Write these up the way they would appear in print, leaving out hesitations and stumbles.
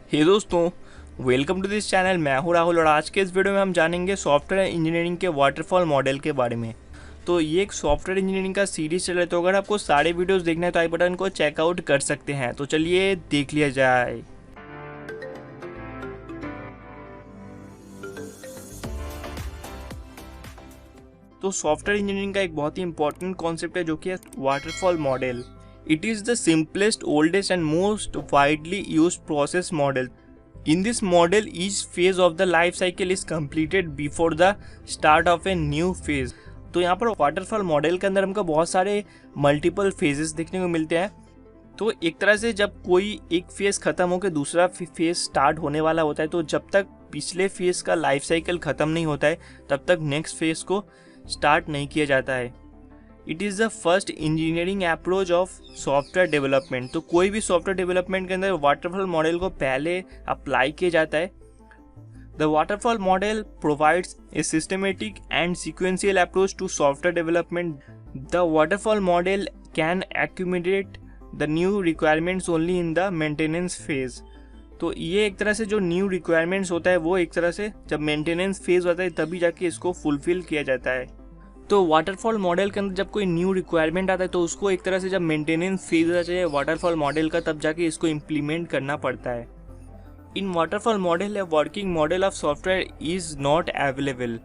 हे दोस्तों, welcome to this channel. मैं हूं राहुल और आज के इस वीडियो में हम जानेंगे सॉफ्टवेयर इंजीनियरिंग के वाटरफॉल मॉडल के बारे में। तो ये एक सॉफ्टवेयर इंजीनियरिंग का सीरीज चल रहा है, तो अगर आपको सारे वीडियोस देखने हैं तो आई बटन को चेकआउट कर सकते हैं। तो चलिए देख लिया जाए। तो सॉफ्टवेयर इंजीनियरिंग का एक बहुत ही इंपॉर्टेंट कॉन्सेप्ट है जो कि है waterfall model. It is the simplest, oldest and most widely used process model. In this model, each phase of the life cycle is completed before the start of a new phase. तो यहाँ पर waterfall model के अंदर हमको बहुत सारे multiple phases देखने को मिलते हैं। तो एक तरह से जब कोई एक फेज खत्म होकर दूसरा फेज स्टार्ट होने वाला होता है, तो जब तक पिछले फेज का लाइफ साइकिल खत्म नहीं होता है तब तक नेक्स्ट फेज को स्टार्ट नहीं किया जाता है। It is the first engineering approach of software development. तो कोई भी सॉफ्टवेयर डेवलपमेंट के अंदर वाटरफॉल मॉडल को पहले अप्लाई किया जाता है। The waterfall model provides a systematic and sequential approach to software development. The waterfall model can accumulate the new requirements only in the maintenance phase. तो ये एक तरह से जो न्यू रिक्वायरमेंट्स होता है वो एक तरह से जब मेंटेनेंस फेज होता है तभी जाके इसको फुलफिल किया जाता है। तो वाटरफॉल मॉडल के अंदर जब कोई न्यू रिक्वायरमेंट आता है तो उसको एक तरह से जब मेंटेनेंस फेज होता चाहिए वाटरफॉल मॉडल का, तब जाके इसको इम्प्लीमेंट करना पड़ता है। In waterfall model a working model of software is not available,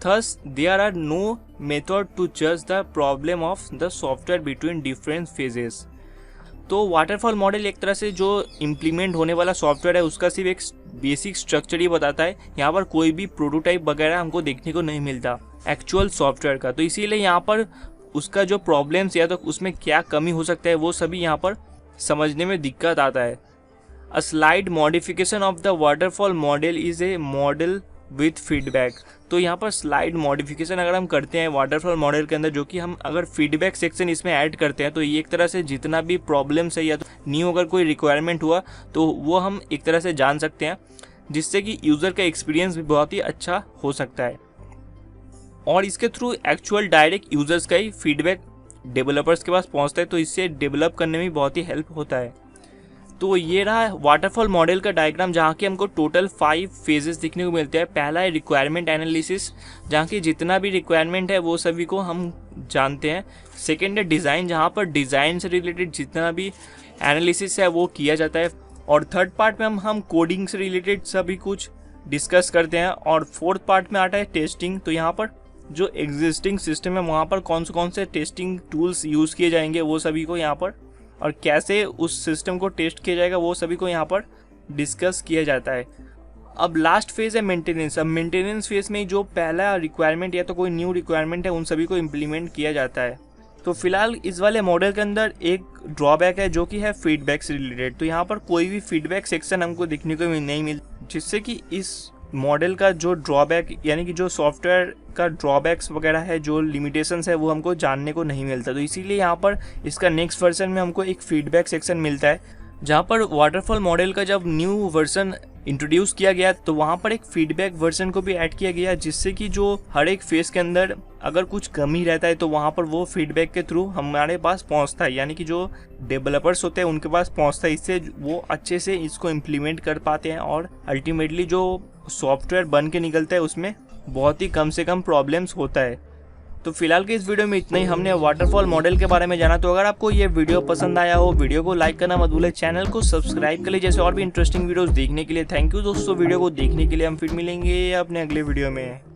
thus there are no method to जज the problem of the software between different phases. तो वाटरफॉल मॉडल एक तरह से जो इम्प्लीमेंट होने वाला सॉफ्टवेयर है उसका सिर्फ एक बेसिक स्ट्रक्चर ही बताता है। यहाँ पर कोई भी प्रोटोटाइप वगैरह हमको देखने को नहीं मिलता एक्चुअल सॉफ्टवेयर का। तो इसीलिए यहाँ पर उसका जो प्रॉब्लम्स या तो उसमें क्या कमी हो सकता है वो सभी यहाँ पर समझने में दिक्कत आता है। अ slide modification of the waterfall model is a model with feedback. तो यहाँ पर स्लाइड मॉडिफिकेशन अगर हम करते हैं वाटरफॉल मॉडल के अंदर, जो कि हम अगर फीडबैक सेक्शन इसमें ऐड करते हैं, तो ये एक तरह से जितना भी प्रॉब्लम्स है या तो न्यू अगर कोई रिक्वायरमेंट हुआ तो वो हम एक तरह से जान सकते हैं, जिससे कि यूज़र का एक्सपीरियंस भी बहुत ही अच्छा हो सकता है। और इसके थ्रू एक्चुअल डायरेक्ट यूजर्स का ही फीडबैक डेवलपर्स के पास पहुंचता है, तो इससे डेवलप करने में बहुत ही हेल्प होता है। तो ये रहा वाटरफॉल मॉडल का डायग्राम, जहाँ के हमको टोटल 5 फेजेस देखने को मिलते हैं। पहला है रिक्वायरमेंट एनालिसिस, जहाँ की जितना भी रिक्वायरमेंट है वो सभी को हम जानते हैं। सेकेंड है डिज़ाइन, जहाँ पर डिज़ाइन से रिलेटेड जितना भी एनालिसिस है वो किया जाता है। और थर्ड पार्ट में हम कोडिंग से रिलेटेड सभी कुछ डिस्कस करते हैं। और फोर्थ पार्ट में आता है टेस्टिंग। तो यहाँ पर जो एग्जिस्टिंग सिस्टम है वहाँ पर कौन से टेस्टिंग टूल्स यूज़ किए जाएंगे वो सभी को यहाँ पर, और कैसे उस सिस्टम को टेस्ट किया जाएगा वो सभी को यहाँ पर डिस्कस किया जाता है। अब लास्ट फेज है मेंटेनेंस। अब मेंटेनेंस फेज में जो पहला रिक्वायरमेंट या तो कोई न्यू रिक्वायरमेंट है उन सभी को इम्प्लीमेंट किया जाता है। तो फिलहाल इस वाले मॉडल के अंदर एक ड्रॉबैक है जो कि है फीडबैक से रिलेटेड। तो यहाँ पर कोई भी फीडबैक सेक्शन हमको देखने को नहीं मिल, जिससे कि इस मॉडल का जो ड्रॉबैक यानी कि जो सॉफ्टवेयर का ड्रॉबैक्स वगैरह है, जो लिमिटेशंस है वो हमको जानने को नहीं मिलता। तो इसीलिए यहाँ पर इसका नेक्स्ट वर्जन में हमको एक फीडबैक सेक्शन मिलता है, जहाँ पर वाटरफॉल मॉडल का जब न्यू वर्जन इंट्रोड्यूस किया गया तो वहाँ पर एक फीडबैक वर्जन को भी ऐड किया गया, जिससे कि जो हर एक फेज के अंदर अगर कुछ कमी रहता है तो वहाँ पर वो फीडबैक के थ्रू हमारे पास पहुँचता है, यानी कि जो डेवलपर्स होते हैं उनके पास पहुँचता है। इससे वो अच्छे से इसको इम्प्लीमेंट कर पाते हैं और अल्टीमेटली जो सॉफ्टवेयर बन के निकलता है उसमें बहुत ही कम से कम प्रॉब्लम्स होता है। तो फिलहाल के इस वीडियो में इतना ही। हमने वाटरफॉल मॉडल के बारे में जाना। तो अगर आपको ये वीडियो पसंद आया हो, वीडियो को लाइक करना मत भूलें, चैनल को सब्सक्राइब कर लीजिए जैसे और भी इंटरेस्टिंग वीडियोस देखने के लिए। थैंक यू दोस्तों वीडियो को देखने के लिए। हम फिर मिलेंगे अपने अगले वीडियो में।